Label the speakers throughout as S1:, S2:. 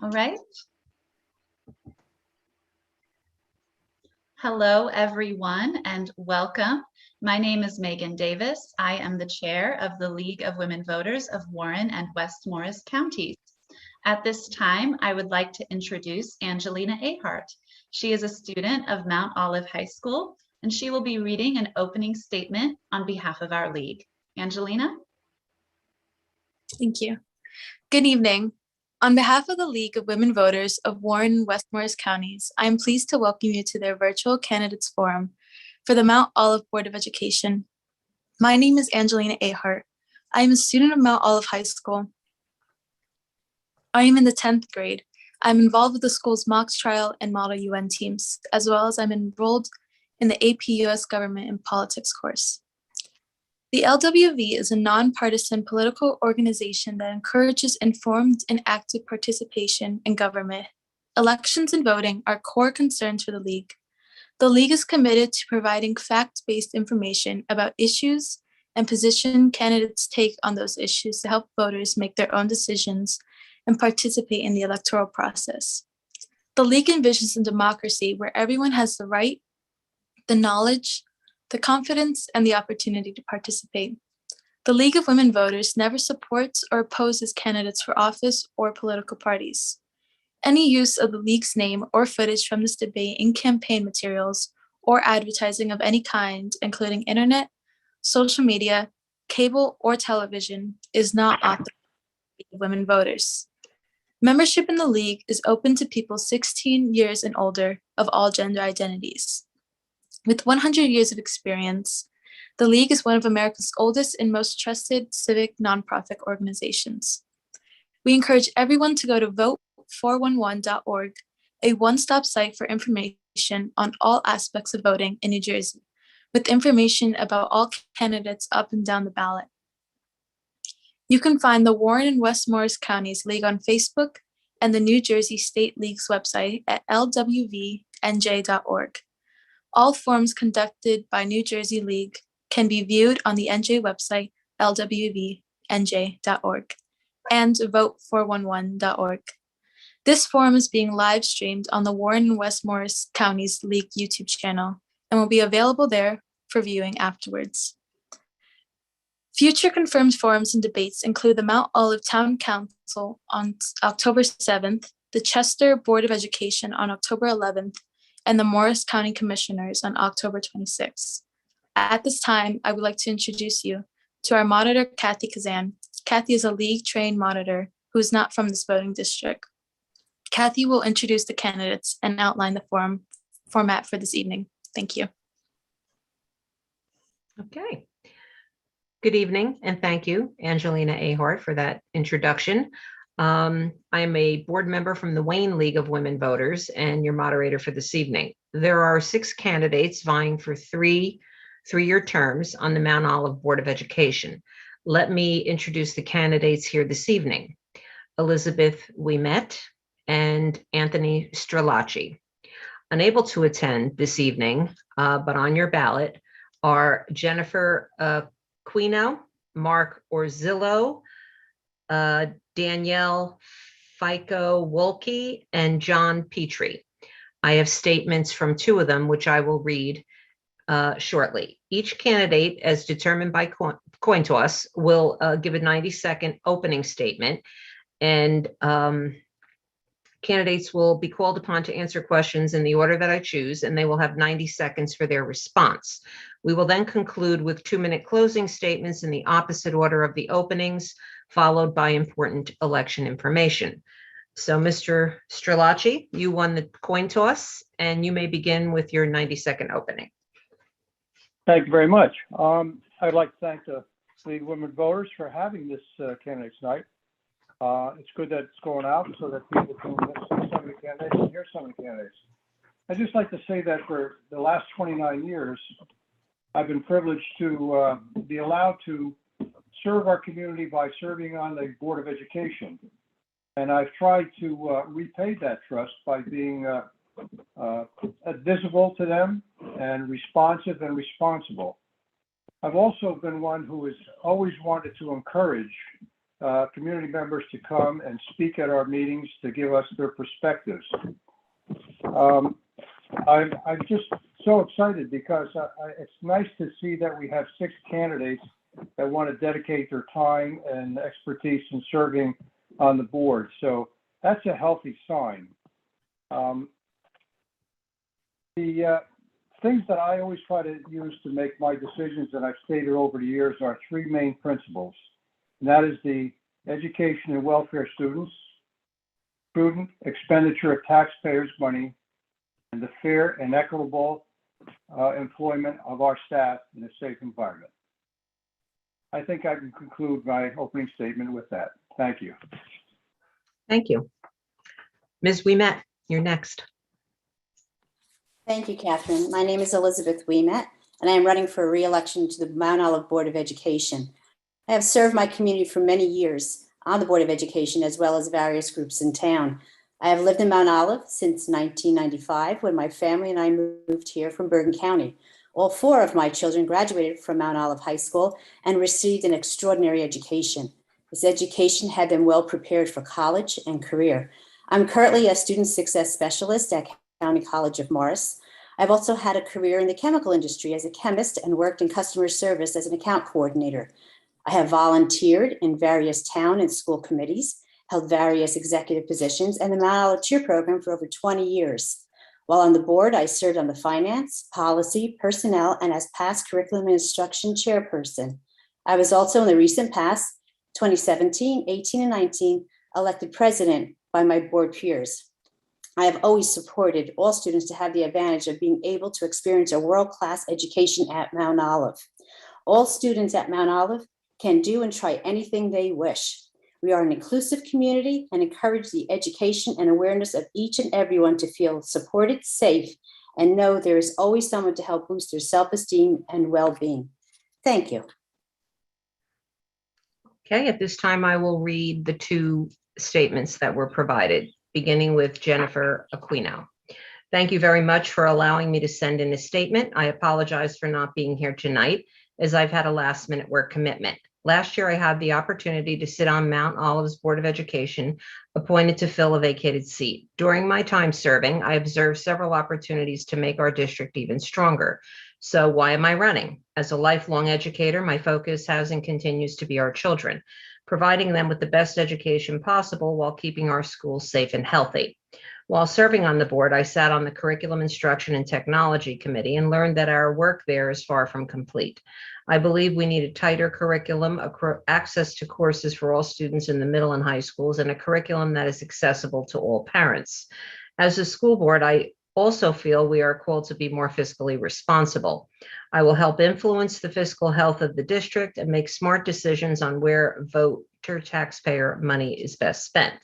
S1: All right. Hello, everyone, and welcome. My name is Megan Davis. I am the chair of the League of Women Voters of Warren and West Morris counties. At this time, I would like to introduce Angelina Ahart. She is a student of Mount Olive High School, and she will be reading an opening statement on behalf of our league. Angelina?
S2: Thank you. Good evening. On behalf of the League of Women Voters of Warren and West Morris counties, I am pleased to welcome you to their virtual candidates forum for the Mount Olive Board of Education. My name is Angelina Ahart. I am a student of Mount Olive High School. I am in the 10th grade. I'm involved with the school's mock trial and model UN teams, as well as I'm enrolled in the AP US Government and Politics course. The LWV is a nonpartisan political organization that encourages informed and active participation in government. Elections and voting are core concerns for the League. The League is committed to providing fact-based information about issues and position candidates take on those issues to help voters make their own decisions and participate in the electoral process. The League envisions a democracy where everyone has the right, the knowledge, the confidence, and the opportunity to participate. The League of Women Voters never supports or opposes candidates for office or political parties. Any use of the League's name or footage from this debate in campaign materials or advertising of any kind, including internet, social media, cable, or television, is not authorized by the League of Women Voters. Membership in the League is open to people 16 years and older of all gender identities. With 100 years of experience, the League is one of America's oldest and most trusted civic nonprofit organizations. We encourage everyone to go to vote411.org, a one-stop site for information on all aspects of voting in New Jersey, with information about all candidates up and down the ballot. You can find the Warren and West Morris Counties League on Facebook and the New Jersey State League's website at lwvnj.org. All forums conducted by New Jersey League can be viewed on the NJ website, lwvnj.org, and vote411.org. This forum is being live streamed on the Warren and West Morris Counties League YouTube channel and will be available there for viewing afterwards. Future confirmed forums and debates include the Mount Olive Town Council on October 7th, the Chester Board of Education on October 11th, and the Morris County Commissioners on October 26th. At this time, I would like to introduce you to our monitor, Kathy Kazan. Kathy is a League-trained monitor who is not from this voting district. Kathy will introduce the candidates and outline the format for this evening. Thank you.
S3: Okay. Good evening, and thank you, Angelina Ahart, for that introduction. I am a board member from the Wayne League of Women Voters and your moderator for this evening. There are 6 candidates vying for 3 three-year terms on the Mount Olive Board of Education. Let me introduce the candidates here this evening. Elizabeth Ouimet and Anthony Strelacci. Unable to attend this evening, but on your ballot are Jennifer Quino, Mark Orzillo, Danielle Fico-Wolke, and John Petrie. I have statements from 2 of them, which I will read shortly. Each candidate, as determined by coin toss, will give a 90-second opening statement, and candidates will be called upon to answer questions in the order that I choose, and they will have 90 seconds for their response. We will then conclude with 2-minute closing statements in the opposite order of the openings, followed by important election information. So, Mr. Strelacci, you won the coin toss, and you may begin with your 90-second opening.
S4: Thank you very much. I'd like to thank the League of Women Voters for having this candidates night. It's good that it's going out so that people can see some of the candidates and hear some of the candidates. I'd just like to say that for the last 29 years, I've been privileged to be allowed to serve our community by serving on the Board of Education. And I've tried to repay that trust by being visible to them and responsive and responsible. I've also been one who has always wanted to encourage community members to come and speak at our meetings to give us their perspectives. I'm just so excited because it's nice to see that we have 6 candidates that want to dedicate their time and expertise in serving on the board. So that's a healthy sign. The things that I always try to use to make my decisions, and I've stated over the years, are 3 main principles. And that is the education and welfare of students, prudent expenditure of taxpayers' money, and the fair and equitable employment of our staff in a safe environment. I think I can conclude my opening statement with that. Thank you.
S3: Thank you. Ms. Ouimet, you're next.
S5: Thank you, Catherine. My name is Elizabeth Ouimet, and I am running for re-election to the Mount Olive Board of Education. I have served my community for many years on the Board of Education, as well as various groups in town. I have lived in Mount Olive since 1995, when my family and I moved here from Bergen County. All 4 of my children graduated from Mount Olive High School and received an extraordinary education. This education had them well prepared for college and career. I'm currently a student success specialist at County College of Morris. I've also had a career in the chemical industry as a chemist and worked in customer service as an account coordinator. I have volunteered in various town and school committees, held various executive positions, and the Mount Olive Cheer Program for over 20 years. While on the board, I served on the finance, policy, personnel, and as past curriculum and instruction chairperson. I was also in the recent past, 2017, 18, and 19, elected president by my board peers. I have always supported all students to have the advantage of being able to experience a world-class education at Mount Olive. All students at Mount Olive can do and try anything they wish. We are an inclusive community and encourage the education and awareness of each and everyone to feel supported, safe, and know there is always someone to help boost their self-esteem and well-being. Thank you.
S3: Okay, at this time, I will read the 2 statements that were provided, beginning with Jennifer Aquino. Thank you very much for allowing me to send in a statement. I apologize for not being here tonight, as I've had a last-minute work commitment. Last year, I had the opportunity to sit on Mount Olive's Board of Education, appointed to fill a vacated seat. During my time serving, I observed several opportunities to make our district even stronger. So why am I running? As a lifelong educator, my focus has and continues to be our children, providing them with the best education possible while keeping our schools safe and healthy. While serving on the board, I sat on the Curriculum Instruction and Technology Committee and learned that our work there is far from complete. I believe we need a tighter curriculum, access to courses for all students in the middle and high schools, and a curriculum that is accessible to all parents. As a school board, I also feel we are called to be more fiscally responsible. I will help influence the fiscal health of the district and make smart decisions on where voter taxpayer money is best spent.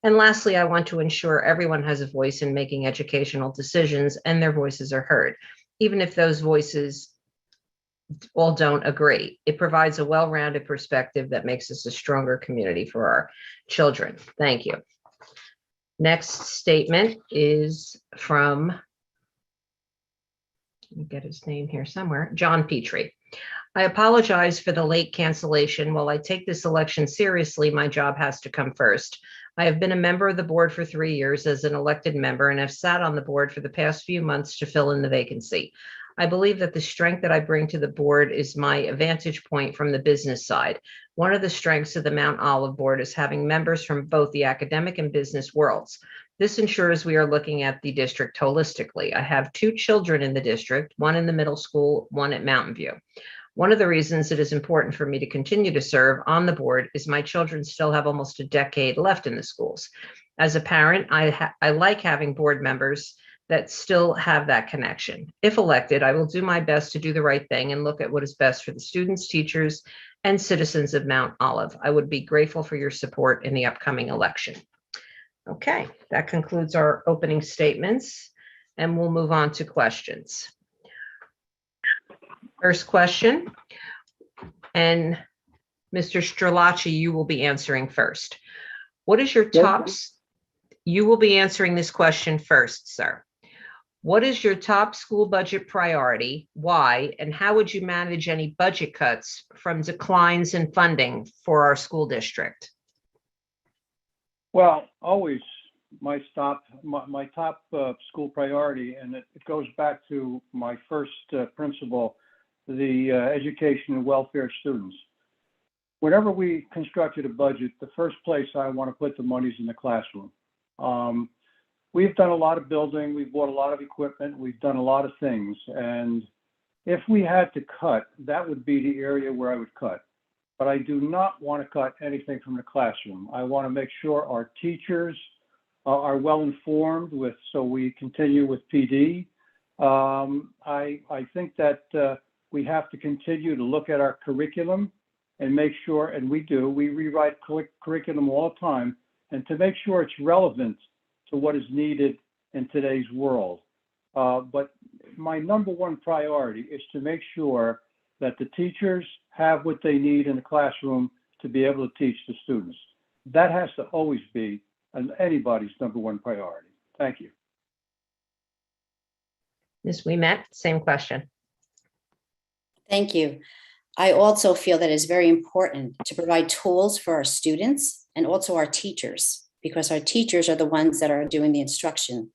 S3: And lastly, I want to ensure everyone has a voice in making educational decisions and their voices are heard, even if those voices all don't agree. It provides a well-rounded perspective that makes us a stronger community for our children. Thank you. Next statement is from, let me get his name here somewhere, John Petrie. I apologize for the late cancellation. While I take this election seriously, my job has to come first. I have been a member of the board for 3 years as an elected member and have sat on the board for the past few months to fill in the vacancy. I believe that the strength that I bring to the board is my vantage point from the business side. One of the strengths of the Mount Olive board is having members from both the academic and business worlds. This ensures we are looking at the district holistically. I have 2 children in the district, one in the middle school, one at Mountain View. One of the reasons it is important for me to continue to serve on the board is my children still have almost a decade left in the schools. As a parent, I like having board members that still have that connection. If elected, I will do my best to do the right thing and look at what is best for the students, teachers, and citizens of Mount Olive. I would be grateful for your support in the upcoming election. Okay, that concludes our opening statements, and we'll move on to questions. First question, and Mr. Strelacci, you will be answering first. What is your top? You will be answering this question first, sir. What is your top school budget priority? Why? And how would you manage any budget cuts from declines in funding for our school district?
S4: Well, always my top school priority, and it goes back to my first principle, the education and welfare of students. Whenever we constructed a budget, the first place I want to put the money is in the classroom. We've done a lot of building, we've bought a lot of equipment, we've done a lot of things, and if we had to cut, that would be the area where I would cut. But I do not want to cut anything from the classroom. I want to make sure our teachers are well informed so we continue with PD. I think that we have to continue to look at our curriculum and make sure, and we rewrite curriculum all the time, and to make sure it's relevant to what is needed in today's world. But my number one priority is to make sure that the teachers have what they need in the classroom to be able to teach the students. That has to always be anybody's number one priority. Thank you.
S3: Ms. Ouimet, same question.
S5: Thank you. I also feel that it's very important to provide tools for our students and also our teachers, because our teachers are the ones that are doing the instruction.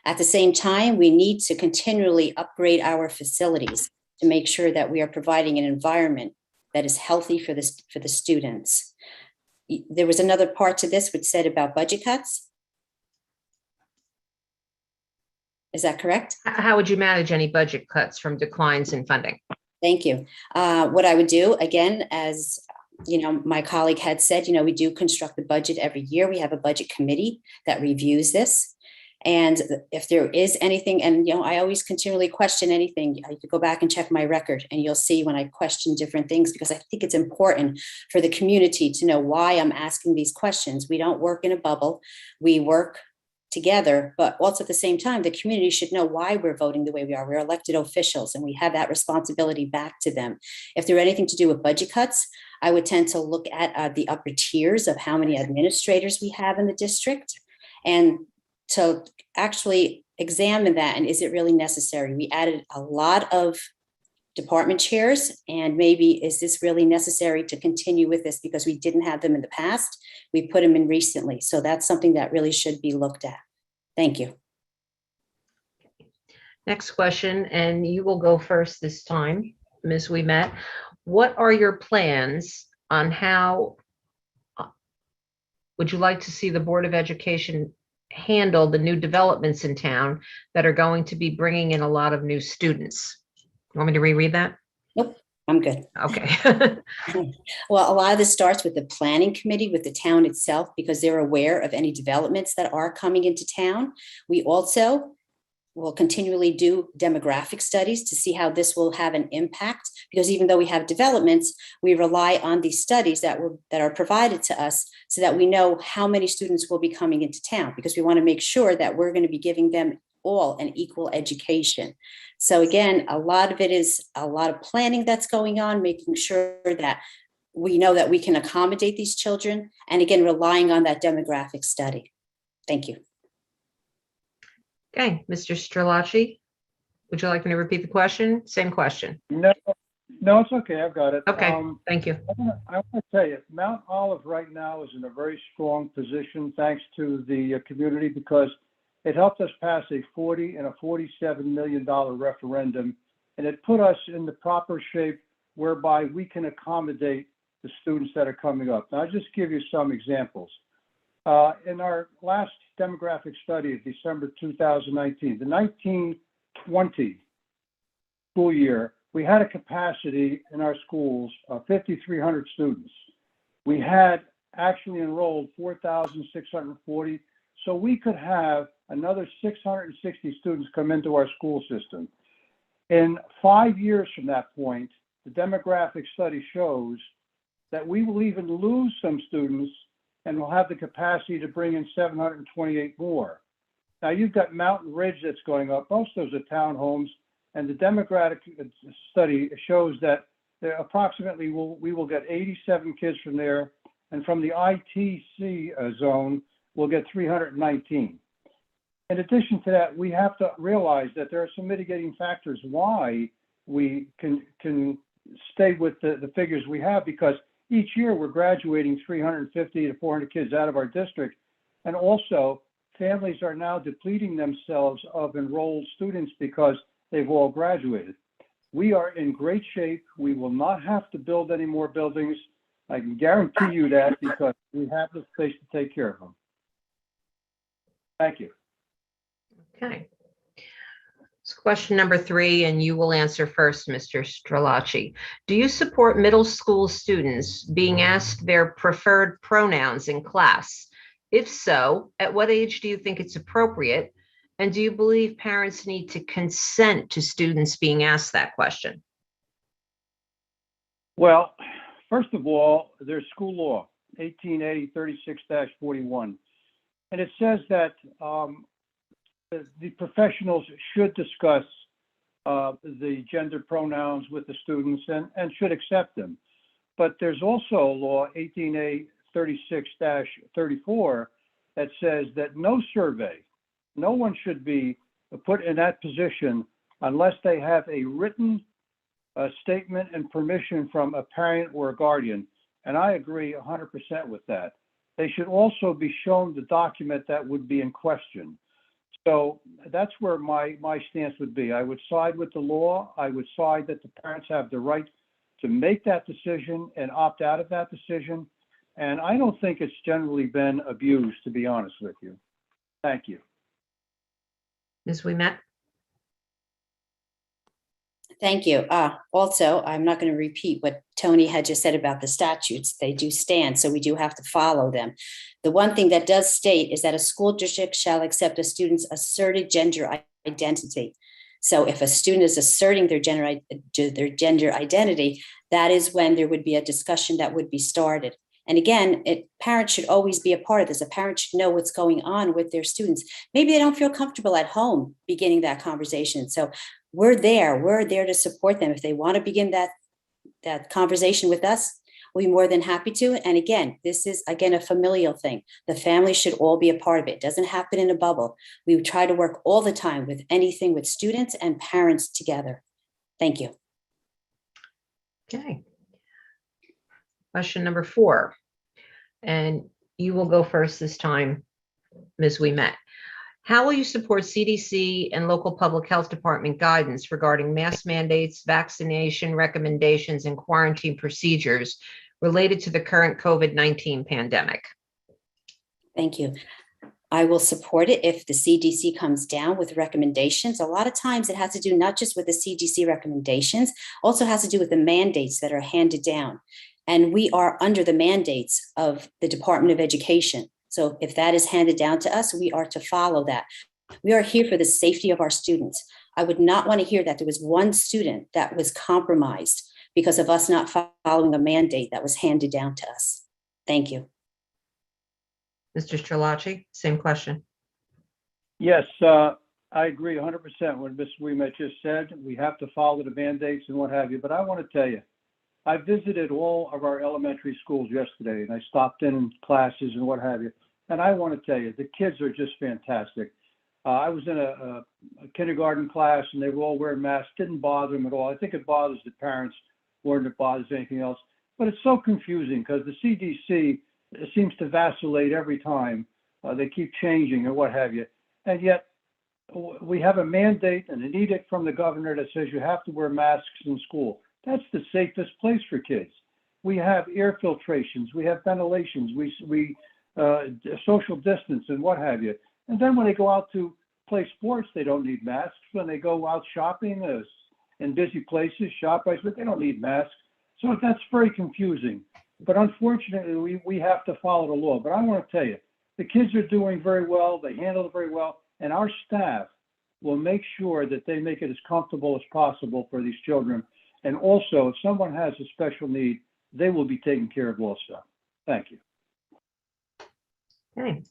S5: At the same time, we need to continually upgrade our facilities to make sure that we are providing an environment that is healthy for the students. There was another part to this which said about budget cuts. Is that correct?
S3: How would you manage any budget cuts from declines in funding?
S5: Thank you. What I would do, again, as my colleague had said, we do construct the budget every year. We have a budget committee that reviews this. And if there is anything, and I always continually question anything, I could go back and check my record and you'll see when I question different things, because I think it's important for the community to know why I'm asking these questions. We don't work in a bubble. We work together, but also at the same time, the community should know why we're voting the way we are. We're elected officials and we have that responsibility back to them. If there were anything to do with budget cuts, I would tend to look at the upper tiers of how many administrators we have in the district and to actually examine that. And is it really necessary? We added a lot of department chairs, and maybe is this really necessary to continue with this because we didn't have them in the past? We put them in recently. So that's something that really should be looked at. Thank you.
S3: Next question, and you will go first this time, Ms. Ouimet. What are your plans on how would you like to see the Board of Education handle the new developments in town that are going to be bringing in a lot of new students? You want me to reread that?
S5: Nope, I'm good.
S3: Okay.
S5: Well, a lot of this starts with the planning committee, with the town itself, because they're aware of any developments that are coming into town. We also will continually do demographic studies to see how this will have an impact, because even though we have developments, we rely on these studies that are provided to us so that we know how many students will be coming into town, because we want to make sure that we're going to be giving them all an equal education. So again, a lot of it is a lot of planning that's going on, making sure that we know that we can accommodate these children, and again, relying on that demographic study. Thank you.
S3: Okay, Mr. Strelacci, would you like me to repeat the question? Same question.
S4: No, it's okay. I've got it.
S3: Okay, thank you.
S4: I want to tell you, Mount Olive right now is in a very strong position thanks to the community, because it helped us pass a $40 and a $47 million referendum, and it put us in the proper shape whereby we can accommodate the students that are coming up. Now, I'll just give you some examples. In our last demographic study of December 2019, the 1920 school year, we had a capacity in our schools of 5,300 students. We had actually enrolled 4,640, so we could have another 660 students come into our school system. In 5 years from that point, the demographic study shows that we will even lose some students and we'll have the capacity to bring in 728 more. Now you've got Mountain Ridge that's going up. Most of those are townhomes, and the demographic study shows that approximately we will get 87 kids from there, and from the ITC zone, we'll get 319. In addition to that, we have to realize that there are some mitigating factors why we can stay with the figures we have, because each year we're graduating 350 to 400 kids out of our district. And also, families are now depleting themselves of enrolled students because they've all graduated. We are in great shape. We will not have to build any more buildings. I can guarantee you that, because we have the space to take care of them. Thank you.
S3: Okay. It's question number 3, and you will answer first, Mr. Strelacci. Do you support middle school students being asked their preferred pronouns in class? If so, at what age do you think it's appropriate? And do you believe parents need to consent to students being asked that question?
S4: Well, first of all, there's school law, 1880 36-41. And it says that the professionals should discuss the gender pronouns with the students and should accept them. But there's also a law, 18A 36-34, that says that no survey, no one should be put in that position unless they have a written statement and permission from a parent or a guardian. And I agree 100% with that. They should also be shown the document that would be in question. So that's where my stance would be. I would side with the law. I would side that the parents have the right to make that decision and opt out of that decision. And I don't think it's generally been abused, to be honest with you. Thank you.
S3: Ms. Ouimet?
S5: Thank you. Also, I'm not going to repeat what Tony had just said about the statutes. They do stand, so we do have to follow them. The one thing that does state is that a school district shall accept a student's asserted gender identity. So if a student is asserting their gender identity, that is when there would be a discussion that would be started. And again, parents should always be a part of this. A parent should know what's going on with their students. Maybe they don't feel comfortable at home beginning that conversation. So we're there to support them. If they want to begin that conversation with us, we'll be more than happy to. And again, this is, again, a familial thing. The family should all be a part of it. It doesn't happen in a bubble. We try to work all the time with anything with students and parents together. Thank you.
S3: Okay. Question number 4, and you will go first this time, Ms. Ouimet. How will you support CDC and local public health department guidance regarding mask mandates, vaccination recommendations, and quarantine procedures related to the current COVID-19 pandemic?
S5: Thank you. I will support it if the CDC comes down with recommendations. A lot of times it has to do not just with the CDC recommendations, also has to do with the mandates that are handed down. And we are under the mandates of the Department of Education. So if that is handed down to us, we are to follow that. We are here for the safety of our students. I would not want to hear that there was one student that was compromised because of us not following a mandate that was handed down to us. Thank you.
S3: Mr. Strelacci, same question.
S4: Yes, I agree 100% with Ms. Ouimet just said. We have to follow the mandates and what have you. But I want to tell you, I visited all of our elementary schools yesterday, and I stopped in classes and what have you. And I want to tell you, the kids are just fantastic. I was in a kindergarten class, and they were all wearing masks. Didn't bother them at all. I think it bothers the parents more than it bothers anything else. But it's so confusing because the CDC seems to vacillate every time. They keep changing or what have you. And yet we have a mandate and an edict from the governor that says you have to wear masks in school. That's the safest place for kids. We have air filtrations, we have ventilations, we social distance and what have you. And then when they go out to play sports, they don't need masks. When they go out shopping in busy places, ShopRite, but they don't need masks. So that's very confusing. But unfortunately, we have to follow the law. But I want to tell you, the kids are doing very well. They handle it very well. And our staff will make sure that they make it as comfortable as possible for these children. And also, if someone has a special need, they will be taken care of also. Thank you.
S3: Okay.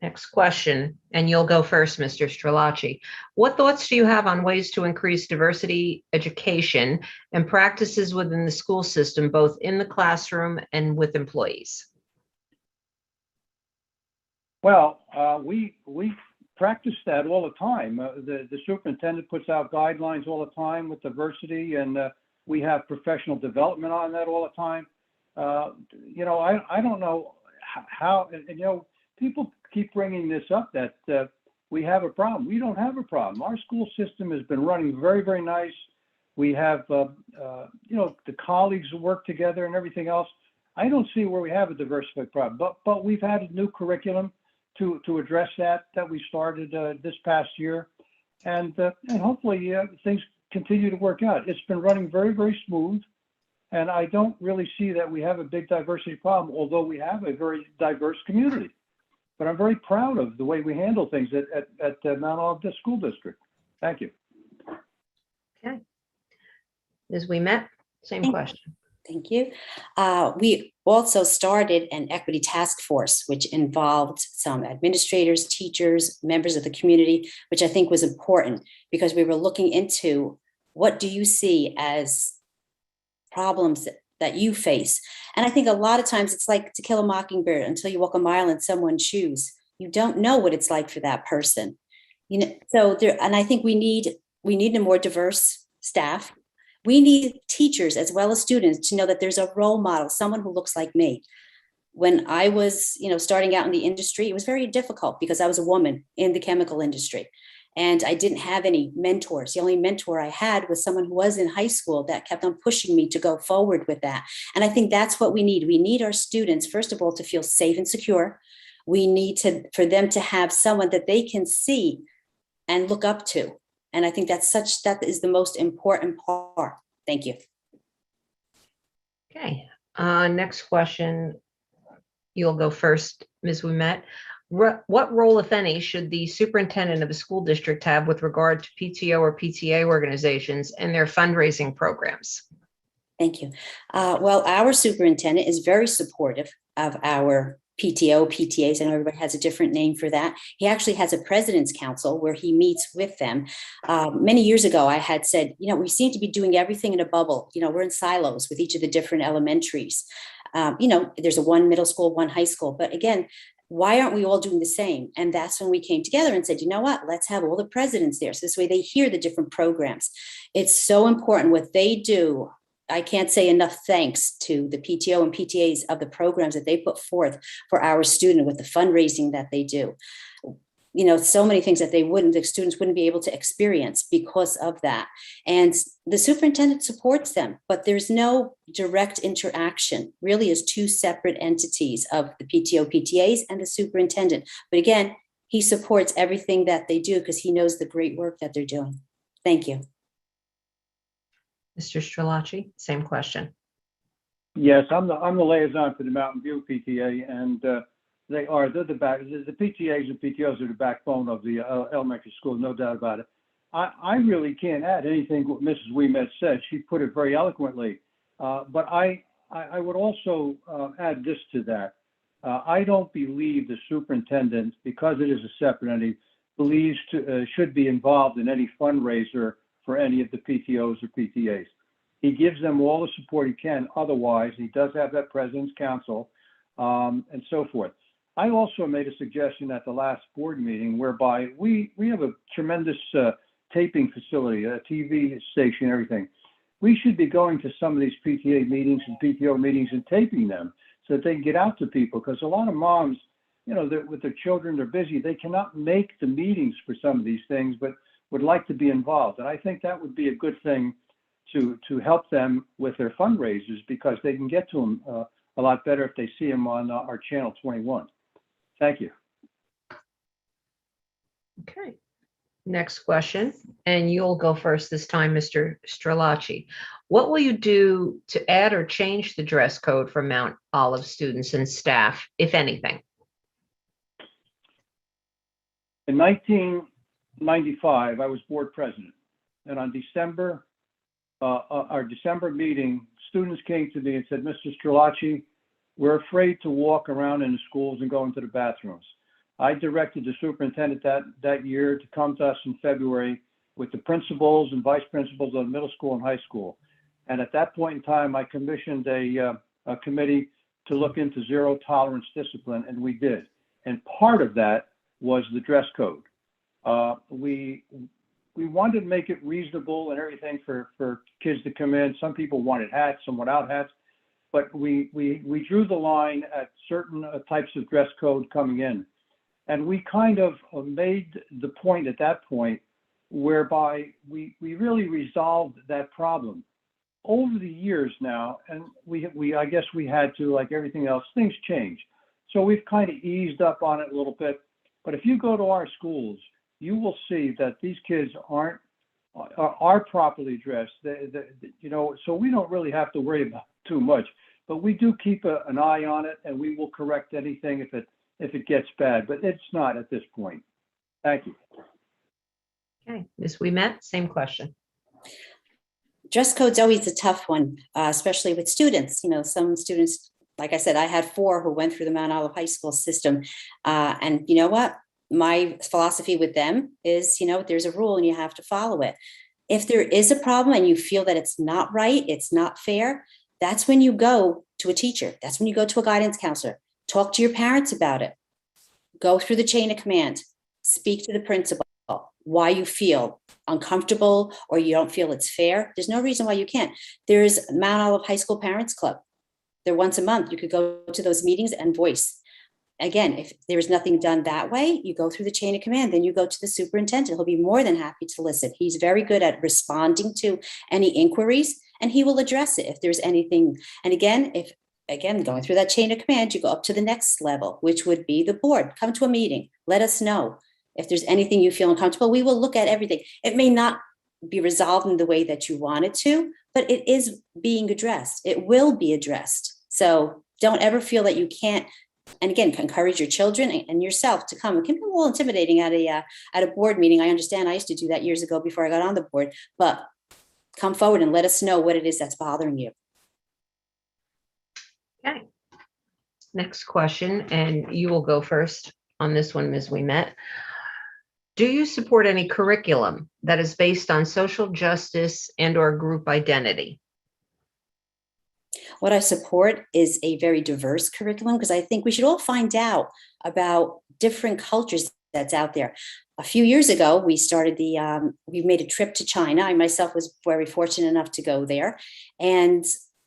S3: Next question, and you'll go first, Mr. Strelacci. What thoughts do you have on ways to increase diversity education and practices within the school system, both in the classroom and with employees?
S4: Well, we practice that all the time. The superintendent puts out guidelines all the time with diversity, and we have professional development on that all the time. I don't know how, and people keep bringing this up that we have a problem. We don't have a problem. Our school system has been running very, very nice. We have, the colleagues who work together and everything else. I don't see where we have a diversified problem, but we've had a new curriculum to address that we started this past year, and hopefully things continue to work out. It's been running very, very smooth, and I don't really see that we have a big diversity problem, although we have a very diverse community. But I'm very proud of the way we handle things at Mount Olive School District. Thank you.
S3: Okay. Ms. Ouimet, same question.
S5: Thank you. We also started an equity task force, which involved some administrators, teachers, members of the community, which I think was important because we were looking into what do you see as problems that you face. And I think a lot of times it's like To Kill a Mockingbird, until you walk a mile in someone's shoes. You don't know what it's like for that person. And I think we need a more diverse staff. We need teachers as well as students to know that there's a role model, someone who looks like me. When I was, starting out in the industry, it was very difficult because I was a woman in the chemical industry and I didn't have any mentors. The only mentor I had was someone who was in high school that kept on pushing me to go forward with that. And I think that's what we need. We need our students, first of all, to feel safe and secure. We need for them to have someone that they can see and look up to. And I think that is the most important part. Thank you.
S3: Okay, next question. You'll go first, Ms. Ouimet. What role, if any, should the superintendent of a school district have with regard to PTO or PTA organizations and their fundraising programs?
S5: Thank you. Well, our superintendent is very supportive of our PTO, PTAs. I know everybody has a different name for that. He actually has a president's council where he meets with them. Many years ago, I had said, we seem to be doing everything in a bubble. We're in silos with each of the different elementaries. There's one middle school, one high school. But again, why aren't we all doing the same? And that's when we came together and said, you know what, let's have all the presidents there. So this way they hear the different programs. It's so important what they do. I can't say enough thanks to the PTO and PTAs of the programs that they put forth for our student with the fundraising that they do. So many things that the students wouldn't be able to experience because of that. And the superintendent supports them, but there's no direct interaction, really is two separate entities of the PTO, PTAs and the superintendent. But again, he supports everything that they do because he knows the great work that they're doing. Thank you.
S3: Mr. Strelacci, same question.
S4: Yes, I'm the liaison for the Mountain View PTA, and they're the PTAs and PTOs are the backbone of the elementary school, no doubt about it. I really can't add anything to what Mrs. Ouimet said. She put it very eloquently, but I would also add this to that. I don't believe the superintendent, because it is a separate entity, should be involved in any fundraiser for any of the PTOs or PTAs. He gives them all the support he can. Otherwise, he does have that president's council and so forth. I also made a suggestion at the last board meeting whereby we have a tremendous taping facility, a TV station, everything. We should be going to some of these PTA meetings and PTO meetings and taping them so that they can get out to people, because a lot of moms, with their children, they're busy. They cannot make the meetings for some of these things, but would like to be involved. And I think that would be a good thing to help them with their fundraisers, because they can get to them a lot better if they see them on our channel 21. Thank you.
S3: Okay. Next question, and you'll go first this time, Mr. Strelacci. What will you do to add or change the dress code for Mount Olive students and staff, if anything?
S4: In 1995, I was board president, and on our December meeting, students came to me and said, Mr. Strelacci, we're afraid to walk around in the schools and go into the bathrooms. I directed the superintendent that year to come to us in February with the principals and vice principals of middle school and high school. And at that point in time, I commissioned a committee to look into zero tolerance discipline, and we did. And part of that was the dress code. We wanted to make it reasonable and everything for kids to come in. Some people wanted hats, some without hats, but we drew the line at certain types of dress code coming in. And we kind of made the point at that point whereby we really resolved that problem. Over the years now, and I guess we had to, like everything else, things change. So we've kind of eased up on it a little bit. But if you go to our schools, you will see that these kids are properly dressed. So we don't really have to worry about too much. But we do keep an eye on it, and we will correct anything if it gets bad. But it's not at this point. Thank you.
S3: Okay, Ms. Ouimet, same question.
S5: Dress code's always a tough one, especially with students. Some students, like I said, I had 4 who went through the Mount Olive High School system. And you know what? My philosophy with them is, there's a rule and you have to follow it. If there is a problem and you feel that it's not right, it's not fair, that's when you go to a teacher. That's when you go to a guidance counselor. Talk to your parents about it. Go through the chain of command. Speak to the principal. Why you feel uncomfortable or you don't feel it's fair. There's no reason why you can't. There's Mount Olive High School Parents Club. They're once a month. You could go to those meetings and voice. Again, if there is nothing done that way, you go through the chain of command, then you go to the superintendent. He'll be more than happy to listen. He's very good at responding to any inquiries, and he will address it if there's anything. And again, going through that chain of command, you go up to the next level, which would be the board. Come to a meeting. Let us know. If there's anything you feel uncomfortable, we will look at everything. It may not be resolved in the way that you want it to, but it is being addressed. It will be addressed. So don't ever feel that you can't. And again, encourage your children and yourself to come. It can be a little intimidating at a board meeting. I understand. I used to do that years ago before I got on the board. But come forward and let us know what it is that's bothering you.
S3: Okay. Next question, and you will go first on this one, Ms. Ouimet. Do you support any curriculum that is based on social justice and/or group identity?
S5: What I support is a very diverse curriculum because I think we should all find out about different cultures that's out there. A few years ago, we made a trip to China. I myself was very fortunate enough to go there, and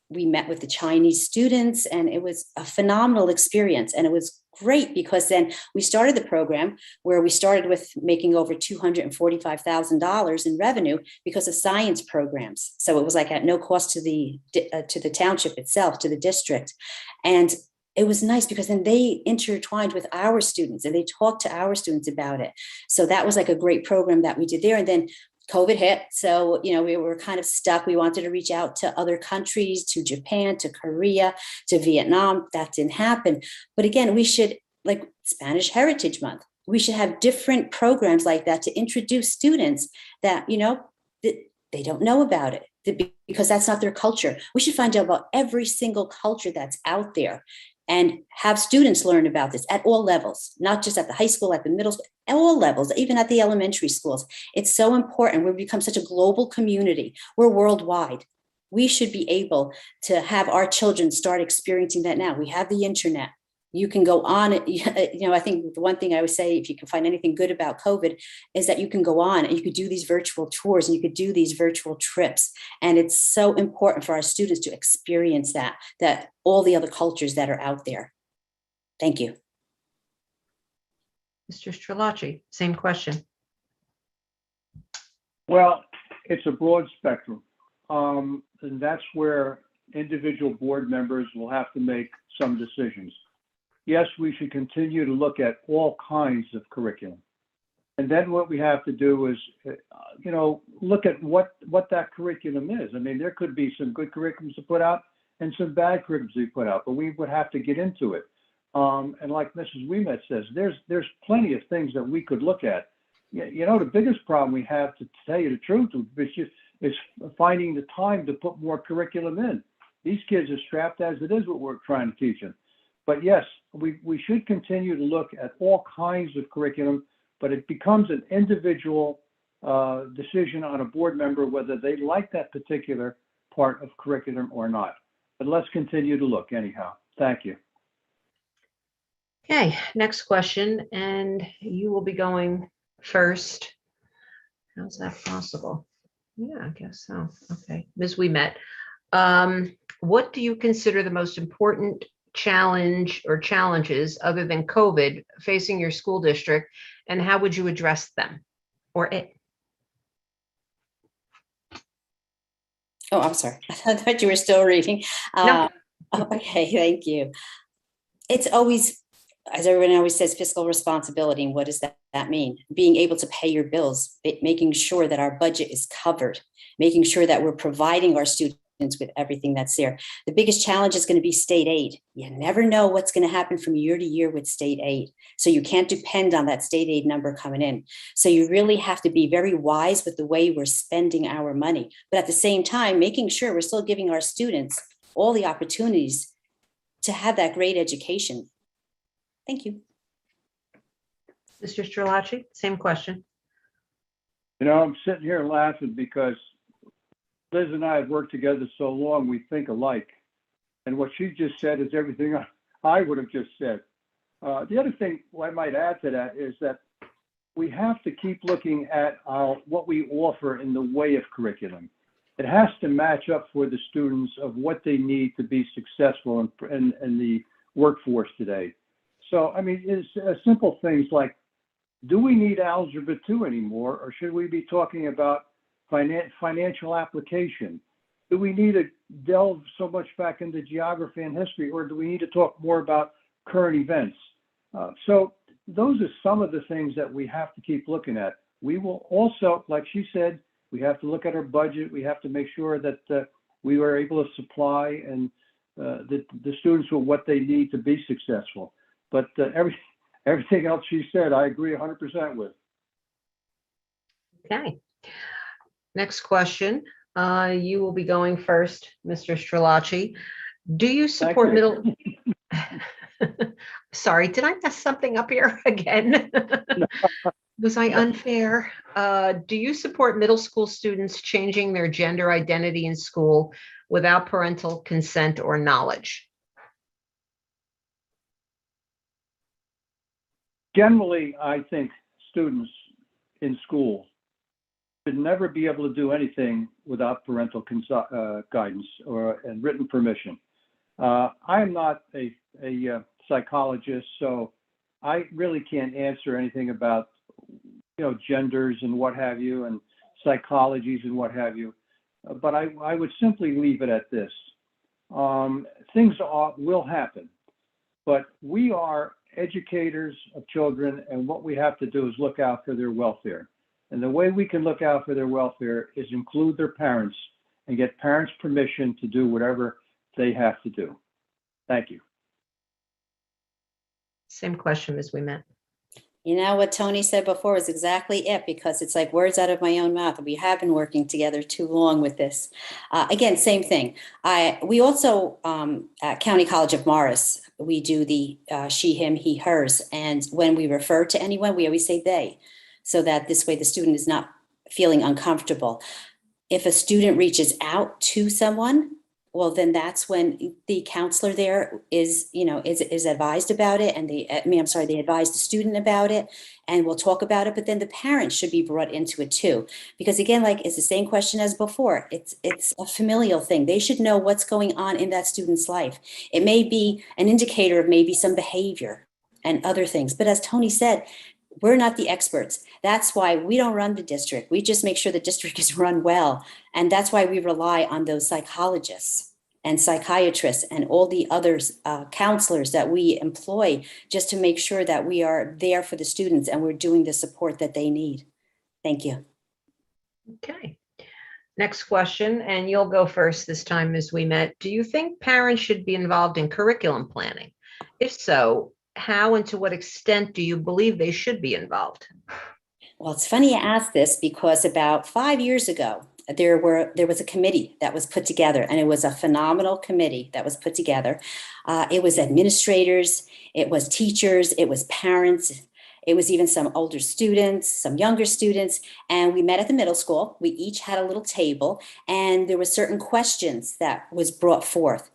S5: we met with the Chinese students, and it was a phenomenal experience. And it was great because then we started the program where we started with making over $245,000 in revenue because of science programs. So it was like at no cost to the township itself, to the district. And it was nice because then they intertwined with our students and they talked to our students about it. So that was like a great program that we did there. And then COVID hit. So, we were kind of stuck. We wanted to reach out to other countries, to Japan, to Korea, to Vietnam. That didn't happen. But again, we should, like Spanish Heritage Month, we should have different programs like that to introduce students that, they don't know about it because that's not their culture. We should find out about every single culture that's out there and have students learn about this at all levels, not just at the high school, at the middle school, at all levels, even at the elementary schools. It's so important. We've become such a global community. We're worldwide. We should be able to have our children start experiencing that now. We have the internet. You can go on, I think the one thing I would say, if you can find anything good about COVID, is that you can go on and you could do these virtual tours and you could do these virtual trips. And it's so important for our students to experience that all the other cultures that are out there. Thank you.
S3: Mr. Strelacci, same question.
S4: Well, it's a broad spectrum. And that's where individual board members will have to make some decisions. Yes, we should continue to look at all kinds of curriculum. And then what we have to do is, look at what that curriculum is. I mean, there could be some good curriculums to put out and some bad curriculums to put out, but we would have to get into it. And like Mrs. Ouimet says, there's plenty of things that we could look at. The biggest problem we have, to tell you the truth, is finding the time to put more curriculum in. These kids are strapped as it is what we're trying to teach them. But yes, we should continue to look at all kinds of curriculum, but it becomes an individual decision on a board member whether they like that particular part of curriculum or not. But let's continue to look anyhow. Thank you.
S3: Okay, next question, and you will be going first. How's that possible? Yeah, I guess so. Okay, Ms. Ouimet, what do you consider the most important challenge or challenges other than COVID facing your school district, and how would you address them or it?
S5: Oh, I'm sorry. I thought you were still reading.
S3: No.
S5: Okay, thank you. It's always, as everyone always says, fiscal responsibility. And what does that mean? Being able to pay your bills, making sure that our budget is covered, making sure that we're providing our students with everything that's there. The biggest challenge is going to be state aid. You never know what's going to happen from year to year with state aid. So you can't depend on that state aid number coming in. So you really have to be very wise with the way we're spending our money. But at the same time, making sure we're still giving our students all the opportunities to have that great education. Thank you.
S3: Mr. Strelacci, same question.
S4: You know, I'm sitting here laughing because Liz and I have worked together so long, we think alike. And what she just said is everything I would have just said. The other thing I might add to that is that we have to keep looking at what we offer in the way of curriculum. It has to match up for the students of what they need to be successful in the workforce today. So, I mean, it's simple things like, do we need Algebra 2 anymore, or should we be talking about financial application? Do we need to delve so much back into geography and history, or do we need to talk more about current events? So those are some of the things that we have to keep looking at. We will also, like she said, we have to look at our budget. We have to make sure that we are able to supply and the students with what they need to be successful. But everything else she said, I agree 100% with.
S3: Okay. Next question. You will be going first, Mr. Strelacci. Do you support
S4: you.
S3: middle? Sorry, did I mess something up here again? Was I unfair? Do you support middle school students changing their gender identity in school without parental consent or knowledge?
S4: Generally, I think students in school should never be able to do anything without parental guidance and written permission. I am not a psychologist, so I really can't answer anything about genders and what have you, and psychologies and what have you. But I would simply leave it at this. Things will happen, but we are educators of children, and what we have to do is look out for their welfare. And the way we can look out for their welfare is include their parents and get parents' permission to do whatever they have to do. Thank you.
S3: Same question as we met.
S5: You know, what Tony said before is exactly it, because it's like words out of my own mouth. We have been working together too long with this. Again, same thing. We also, at County College of Morris, we do the she, him, he, hers. And when we refer to anyone, we always say they, so that this way the student is not feeling uncomfortable. If a student reaches out to someone, well, then that's when the counselor there is advised about it, and they advise the student about it, and we'll talk about it. But then the parents should be brought into it too, because again, like it's the same question as before. It's a familial thing. They should know what's going on in that student's life. It may be an indicator of maybe some behavior and other things. But as Tony said, we're not the experts. That's why we don't run the district. We just make sure the district is run well. And that's why we rely on those psychologists and psychiatrists and all the other counselors that we employ, just to make sure that we are there for the students and we're doing the support that they need. Thank you.
S3: Okay. Next question, and you'll go first this time, Ms. Ouimet. Do you think parents should be involved in curriculum planning? If so, how and to what extent do you believe they should be involved?
S5: Well, it's funny you ask this, because about 5 years ago, there was a committee that was put together, and it was a phenomenal committee that was put together. It was administrators, it was teachers, it was parents, it was even some older students, some younger students, and we met at the middle school. We each had a little table, and there were certain questions that was brought forth.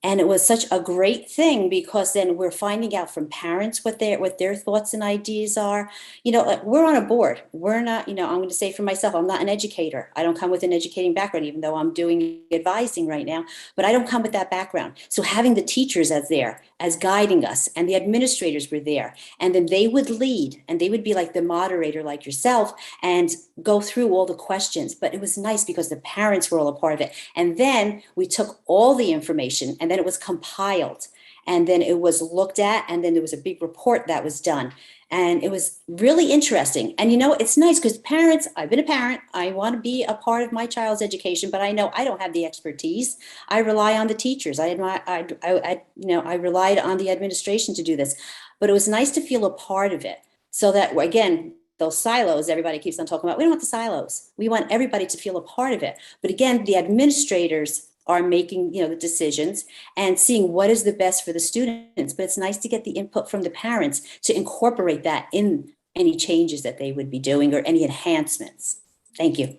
S5: And it was such a great thing because then we're finding out from parents what their thoughts and ideas are. Like, we're on a board. We're not, I'm going to say for myself, I'm not an educator. I don't come with an educating background, even though I'm doing advising right now, but I don't come with that background. So having the teachers as guiding us, and the administrators were there, and then they would lead, and they would be like the moderator, like yourself, and go through all the questions. But it was nice because the parents were all a part of it. And then we took all the information, and then it was compiled, and then it was looked at, and then there was a big report that was done. And it was really interesting. And it's nice because parents, I've been a parent, I want to be a part of my child's education, but I know I don't have the expertise. I rely on the teachers. I relied on the administration to do this. But it was nice to feel a part of it, so that, again, those silos everybody keeps on talking about, we don't want the silos. We want everybody to feel a part of it. But again, the administrators are making the decisions and seeing what is the best for the students. But it's nice to get the input from the parents to incorporate that in any changes that they would be doing or any enhancements. Thank you.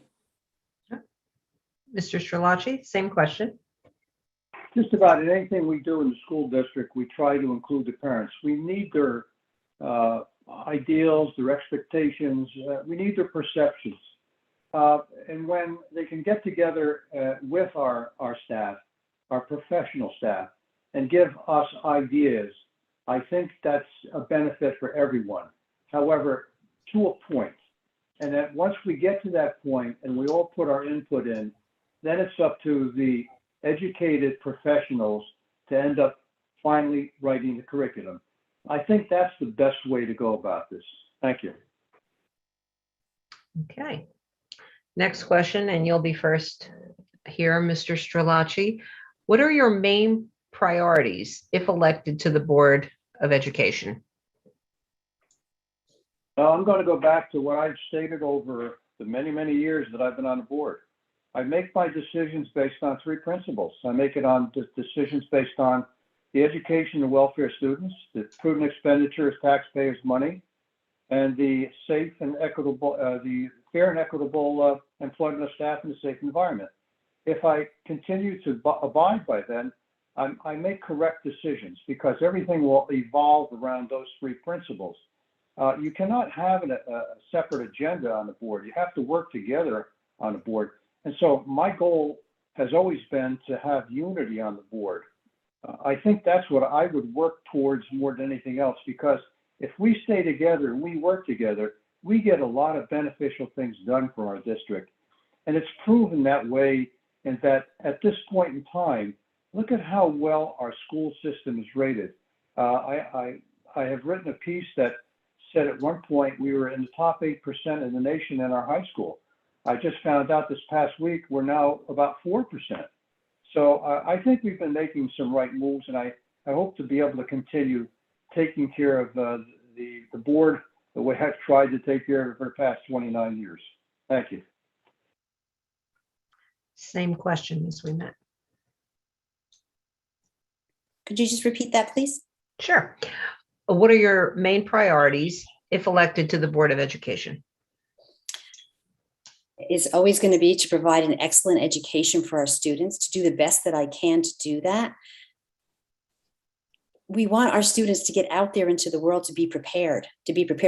S3: Mr. Strelacci, same question.
S4: Just about in anything we do in the school district, we try to include the parents. We need their ideals, their expectations. We need their perceptions. And when they can get together with our staff, our professional staff, and give us ideas, I think that's a benefit for everyone. However, to a point. And that once we get to that point and we all put our input in, then it's up to the educated professionals to end up finally writing the curriculum. I think that's the best way to go about this. Thank you.
S3: Okay. Next question, and you'll be first here, Mr. Strelacci. What are your main priorities if elected to the Board of Education?
S4: I'm going to go back to what I've stated over the many, many years that I've been on the board. I make my decisions based on three principles. I make it on decisions based on the education and welfare of students, the prudent expenditure of taxpayers' money, and the safe and equitable, the fair and equitable employment of staff in a safe environment. If I continue to abide by them, I make correct decisions because everything will evolve around those three principles. You cannot have a separate agenda on the board. You have to work together on the board. And so my goal has always been to have unity on the board. I think that's what I would work towards more than anything else, because if we stay together and we work together, we get a lot of beneficial things done for our district. And it's proven that way, in that at this point in time, look at how well our school system is rated. I have written a piece that said at one point we were in the top 8% in the nation in our high school. I just found out this past week we're now about 4%. So I think we've been making some right moves, and I hope to be able to continue taking care of the board the way I've tried to take care of it for the past 29 years. Thank you.
S3: Same question, Ms. Ouimet.
S5: Could you just repeat that, please?
S3: Sure. What are your main priorities if elected to the Board of Education?
S5: Is always going to be to provide an excellent education for our students, to do the best that I can to do that. We want our students to get out there into the world to be prepared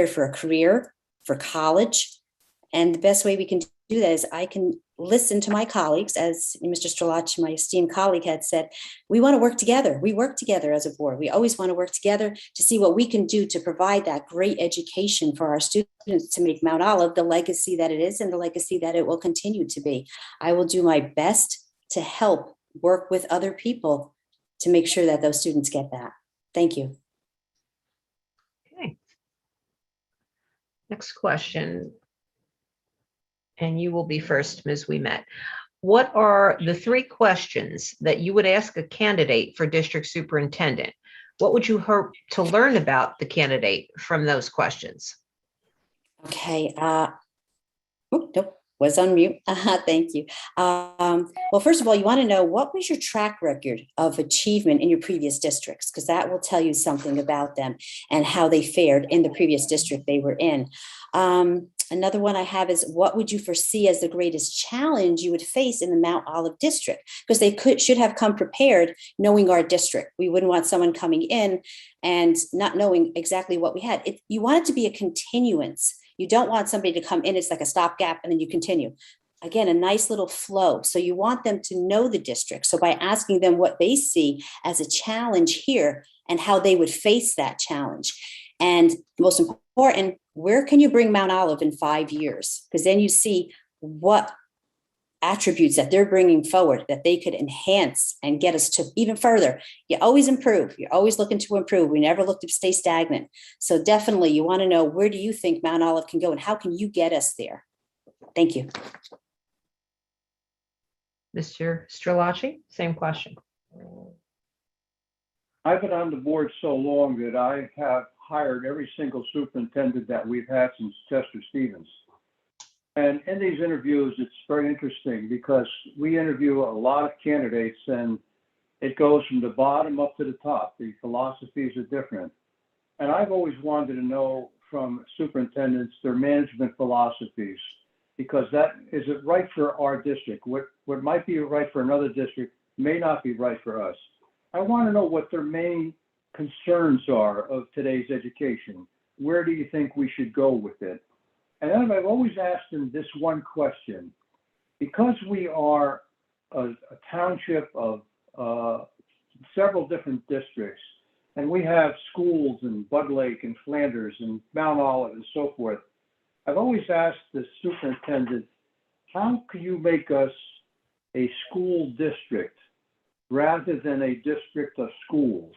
S5: for a career, for college. And the best way we can do that is I can listen to my colleagues, as Mr. Strelacci, my esteemed colleague, had said. We want to work together. We work together as a board. We always want to work together to see what we can do to provide that great education for our students, to make Mount Olive the legacy that it is and the legacy that it will continue to be. I will do my best to help work with other people to make sure that those students get that. Thank you.
S3: Okay. Next question. And you will be first, Ms. Ouimet. What are the three questions that you would ask a candidate for district superintendent? What would you hope to learn about the candidate from those questions?
S5: Okay. Nope. Was on mute. Thank you. Well, first of all, you want to know what was your track record of achievement in your previous districts, because that will tell you something about them and how they fared in the previous district they were in. Another one I have is, what would you foresee as the greatest challenge you would face in the Mount Olive district? Because they should have come prepared knowing our district. We wouldn't want someone coming in and not knowing exactly what we had. You want it to be a continuance. You don't want somebody to come in, it's like a stopgap, and then you continue. Again, a nice little flow. So you want them to know the district. So by asking them what they see as a challenge here and how they would face that challenge. And most important, where can you bring Mount Olive in 5 years? Because then you see what attributes that they're bringing forward that they could enhance and get us to even further. You always improve. You're always looking to improve. We never look to stay stagnant. So definitely you want to know, where do you think Mount Olive can go and how can you get us there? Thank you.
S3: Mr. Strelacci, same question.
S4: I've been on the board so long that I have hired every single superintendent that we've had since Chester Stevens. And in these interviews, it's very interesting because we interview a lot of candidates and it goes from the bottom up to the top. The philosophies are different. And I've always wanted to know from superintendents their management philosophies, because that is it right for our district. What might be right for another district may not be right for us. I want to know what their main concerns are of today's education. Where do you think we should go with it? And then I've always asked them this one question: because we are a township of several different districts, and we have schools in Bud Lake and Flanders and Mount Olive and so forth, I've always asked the superintendent, how can you make us a school district rather than a district of schools?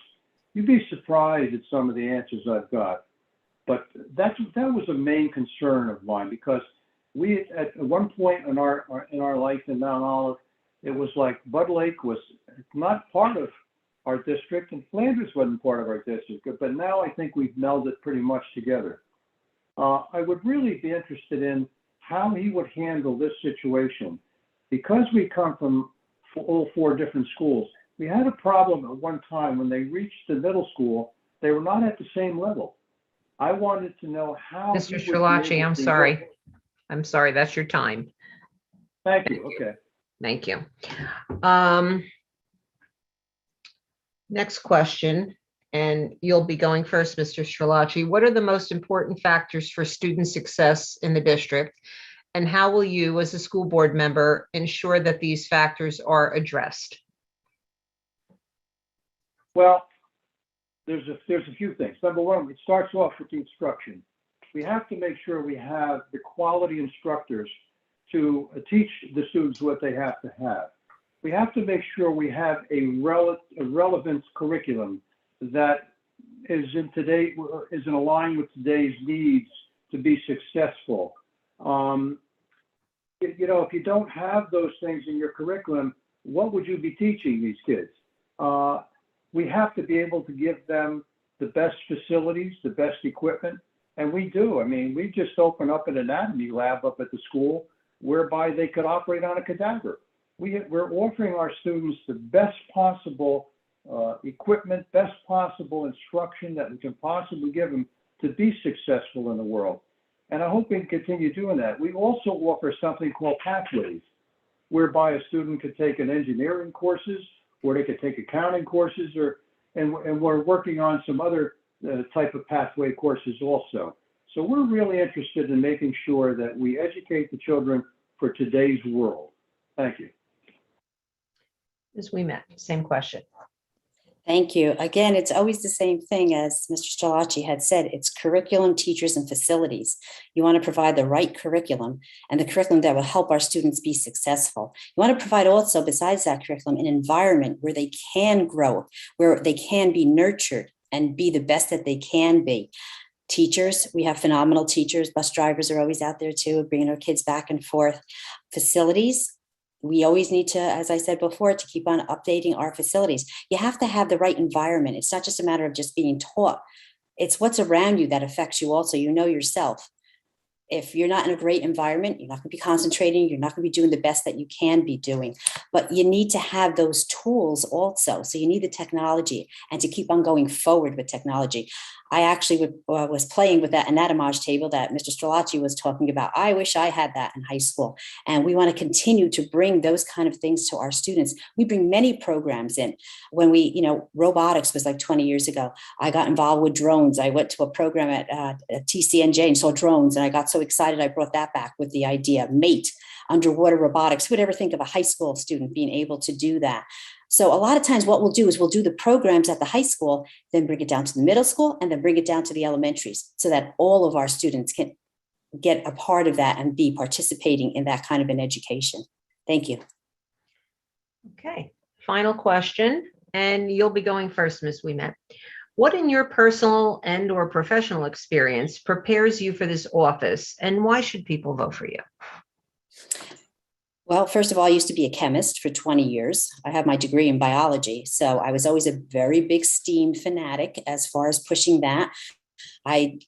S4: You'd be surprised at some of the answers I've got. But that was a main concern of mine, because we at one point in our life in Mount Olive, it was like Bud Lake was not part of our district and Flanders wasn't part of our district. But now I think we've melded pretty much together. I would really be interested in how he would handle this situation, because we come from all 4 different schools. We had a problem at one time when they reached the middle school, they were not at the same level. I wanted to know how.
S3: Mr. Strelacci, I'm sorry, that's your time.
S4: Thank you. Okay.
S3: Thank you. Next question, and you'll be going first, Mr. Strelacci. What are the most important factors for student success in the district? And how will you, as a school board member, ensure that these factors are addressed?
S4: Well, there's a few things. Number one, it starts off with the instruction. We have to make sure we have the quality instructors to teach the students what they have to have. We have to make sure we have a relevant curriculum that is in line with today's needs to be successful. If you don't have those things in your curriculum, what would you be teaching these kids? We have to be able to give them the best facilities, the best equipment, and we do. I mean, we just opened up an anatomy lab up at the school whereby they could operate on a cadaver. We're offering our students the best possible equipment, best possible instruction that we can possibly give them to be successful in the world. And I hope we can continue doing that. We also offer something called pathways, whereby a student could take an engineering courses, or they could take accounting courses, and we're working on some other type of pathway courses also. So we're really interested in making sure that we educate the children for today's world. Thank you.
S3: Ms. Ouimet, same question.
S5: Thank you. Again, it's always the same thing as Mr. Strelacci had said. It's curriculum, teachers, and facilities. You want to provide the right curriculum and the curriculum that will help our students be successful. You want to provide also, besides that curriculum, an environment where they can grow, where they can be nurtured and be the best that they can be. Teachers, we have phenomenal teachers. Bus drivers are always out there too, bringing our kids back and forth. Facilities, we always need to, as I said before, to keep on updating our facilities. You have to have the right environment. It's not just a matter of just being taught. It's what's around you that affects you also. You know yourself. if you're not in a great environment, you're not going to be concentrating, you're not going to be doing the best that you can be doing. But you need to have those tools also. So you need the technology and to keep on going forward with technology. I actually was playing with that anatomage table that Mr. Strelacci was talking about. I wish I had that in high school. And we want to continue to bring those kind of things to our students. We bring many programs in. When robotics was like 20 years ago. I got involved with drones. I went to a program at TCNJ and saw drones, and I got so excited I brought that back with the idea, MATE, underwater robotics. Who would ever think of a high school student being able to do that? So a lot of times what we'll do is we'll do the programs at the high school, then bring it down to the middle school, and then bring it down to the elementaries so that all of our students can get a part of that and be participating in that kind of an education. Thank you.
S3: Okay, final question, and you'll be going first, Ms. Ouimet. What in your personal and or professional experience prepares you for this office, and why should people vote for you?
S5: Well, first of all, I used to be a chemist for 20 years. I have my degree in biology, so I was always a very big STEAM fanatic as far as pushing that. I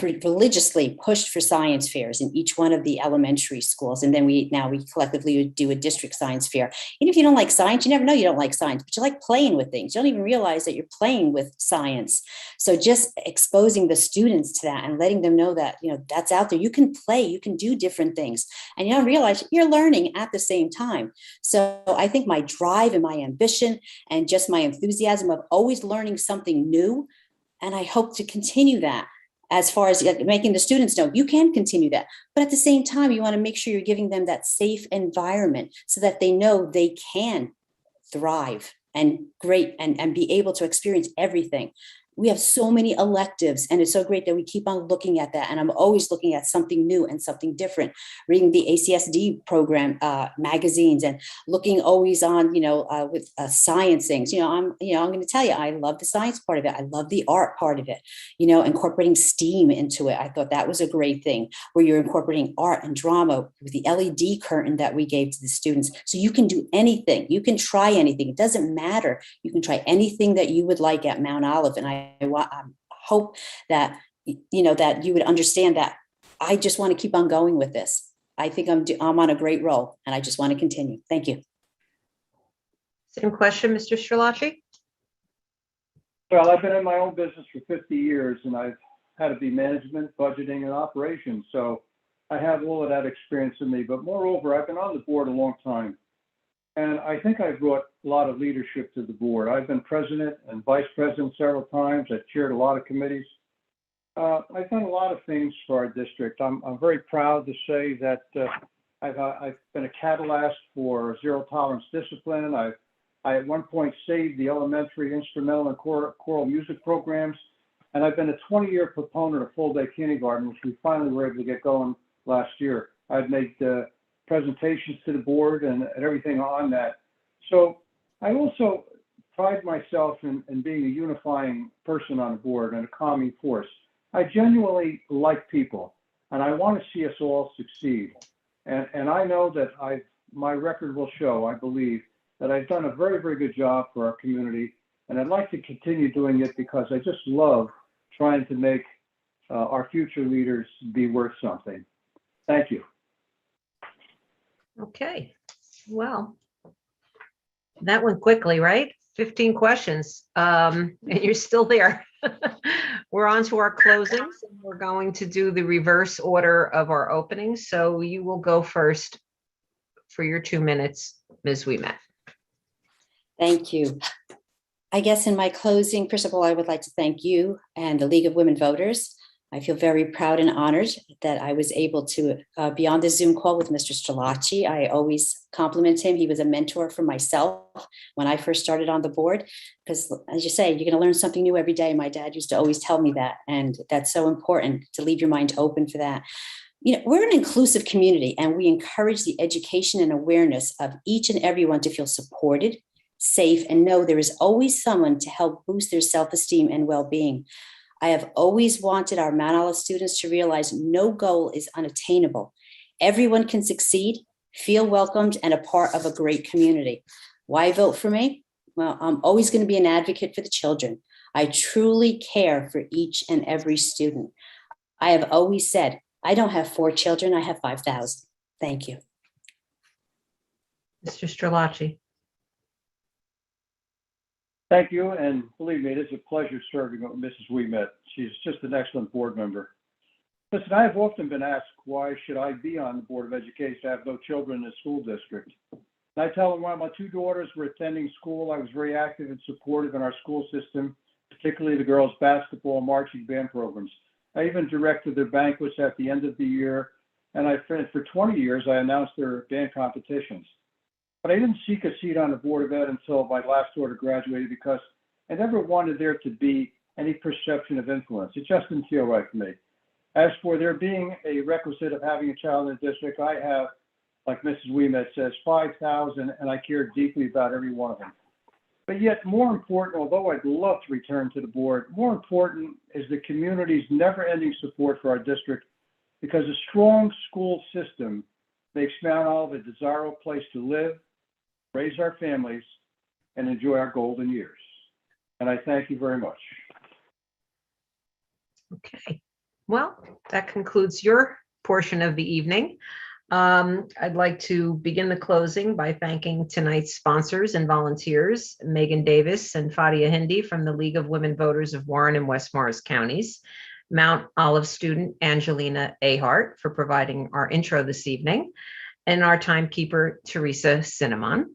S5: religiously pushed for science fairs in each one of the elementary schools. And then we collectively do a district science fair. Even if you don't like science, you never know you don't like science, but you like playing with things. You don't even realize that you're playing with science. So just exposing the students to that and letting them know that, that's out there. You can play, you can do different things. And you don't realize you're learning at the same time. So I think my drive and my ambition and just my enthusiasm of always learning something new, and I hope to continue that. As far as making the students know, you can continue that. But at the same time, you want to make sure you're giving them that safe environment so that they know they can thrive and be able to experience everything. We have so many electives, and it's so great that we keep on looking at that. And I'm always looking at something new and something different, reading the ACSD program magazines and looking always on, with science things. I'm going to tell you, I love the science part of it. I love the art part of it, incorporating STEAM into it. I thought that was a great thing where you're incorporating art and drama with the LED curtain that we gave to the students. So you can do anything. You can try anything. It doesn't matter. You can try anything that you would like at Mount Olive. And I hope that, that you would understand that I just want to keep on going with this. I think I'm on a great roll and I just want to continue. Thank you.
S3: Same question, Mr. Strelacci?
S4: Well, I've been in my own business for 50 years and I've had to be management, budgeting, and operations. So I have all of that experience in me, but moreover, I've been on the board a long time. And I think I've brought a lot of leadership to the board. I've been president and vice president several times. I've chaired a lot of committees. I've done a lot of things for our district. I'm very proud to say that I've been a catalyst for zero tolerance discipline. I at one point saved the elementary instrumental and choral music programs. And I've been a 20-year proponent of full day kindergarten, which we finally were able to get going last year. I've made presentations to the board and everything on that. So I also pride myself in being a unifying person on the board and a calming force. I genuinely like people and I want to see us all succeed. And I know that my record will show, I believe, that I've done a very, very good job for our community. And I'd like to continue doing it because I just love trying to make our future leaders be worth something. Thank you.
S3: Okay, well, that went quickly, right? 15 questions, and you're still there. We're on to our closings. And we're going to do the reverse order of our openings. So you will go first for your 2 minutes, Ms. Ouimet.
S5: Thank you. I guess in my closing, first of all, I would like to thank you and the League of Women Voters. I feel very proud and honored that I was able to be on this Zoom call with Mr. Strelacci. I always compliment him. He was a mentor for myself when I first started on the board, because as you say, you're going to learn something new every day. My dad used to always tell me that, and that's so important to leave your mind open for that. We're an inclusive community and we encourage the education and awareness of each and everyone to feel supported, safe, and know there is always someone to help boost their self-esteem and well-being. I have always wanted our Mount Olive students to realize no goal is unattainable. Everyone can succeed, feel welcomed, and a part of a great community. Why vote for me? Well, I'm always going to be an advocate for the children. I truly care for each and every student. I have always said, I don't have 4 children, I have 5,000. Thank you.
S3: Mr. Strelacci.
S4: Thank you, and believe me, it is a pleasure serving with Mrs. Ouimet. She's just an excellent board member. Listen, I have often been asked, why should I be on the Board of Education? I have no children in the school district. And I tell them while my 2 daughters were attending school, I was very active and supportive in our school system, particularly the girls' basketball and marching band programs. I even directed their banquets at the end of the year, and for 20 years, I announced their band competitions. But I didn't seek a seat on the Board of Ed until my last daughter graduated because I never wanted there to be any perception of influence. It just didn't feel right for me. As for there being a requisite of having a child in the district, I have, like Mrs. Ouimet says, 5,000, and I care deeply about every one of them. But yet more important, although I'd love to return to the board, more important is the community's never-ending support for our district, because a strong school system makes Mount Olive a desirable place to live, raise our families, and enjoy our golden years. And I thank you very much.
S3: Okay, well, that concludes your portion of the evening. I'd like to begin the closing by thanking tonight's sponsors and volunteers, Megan Davis and Fadia Hindi from the League of Women Voters of Warren and West Morris Counties, Mount Olive student Angelina Ahart for providing our intro this evening, and our timekeeper, Teresa Cinnamon.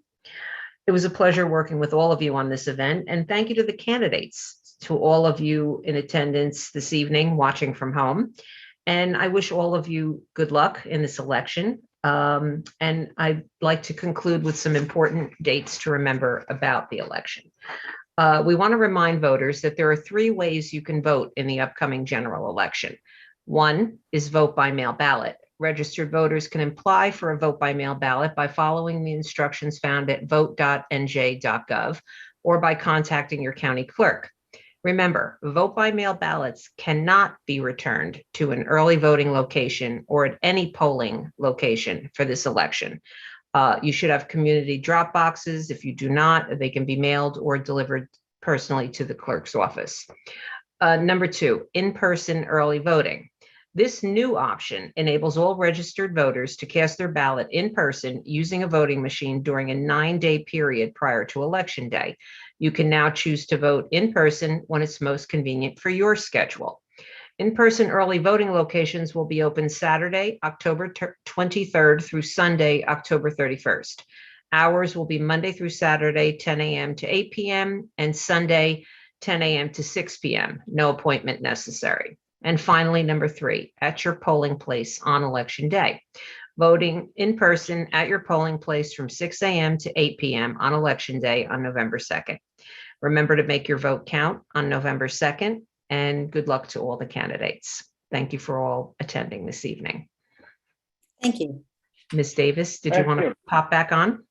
S3: It was a pleasure working with all of you on this event, and thank you to the candidates, to all of you in attendance this evening, watching from home. And I wish all of you good luck in this election. And I'd like to conclude with some important dates to remember about the election. We want to remind voters that there are 3 ways you can vote in the upcoming general election. One is vote by mail ballot. Registered voters can apply for a vote by mail ballot by following the instructions found at vote.nj.gov or by contacting your county clerk. Remember, vote by mail ballots cannot be returned to an early voting location or at any polling location for this election. You should have community drop boxes. If you do not, they can be mailed or delivered personally to the clerk's office. Number 2, in-person early voting. This new option enables all registered voters to cast their ballot in person using a voting machine during a 9-day period prior to Election Day. You can now choose to vote in person when it's most convenient for your schedule. In-person early voting locations will be open Saturday, October 23rd through Sunday, October 31st. Hours will be Monday through Saturday, 10 a.m. to 8 p.m. and Sunday, 10 a.m. to 6 p.m. No appointment necessary. And finally, number 3, at your polling place on Election Day. Voting in person at your polling place from 6 a.m. to 8 p.m. on Election Day on November 2nd. Remember to make your vote count on November 2nd, and good luck to all the candidates. Thank you for all attending this evening.
S5: Thank you.
S3: Ms. Davis, did you
S4: Thank
S3: want to
S4: you.
S3: pop back on?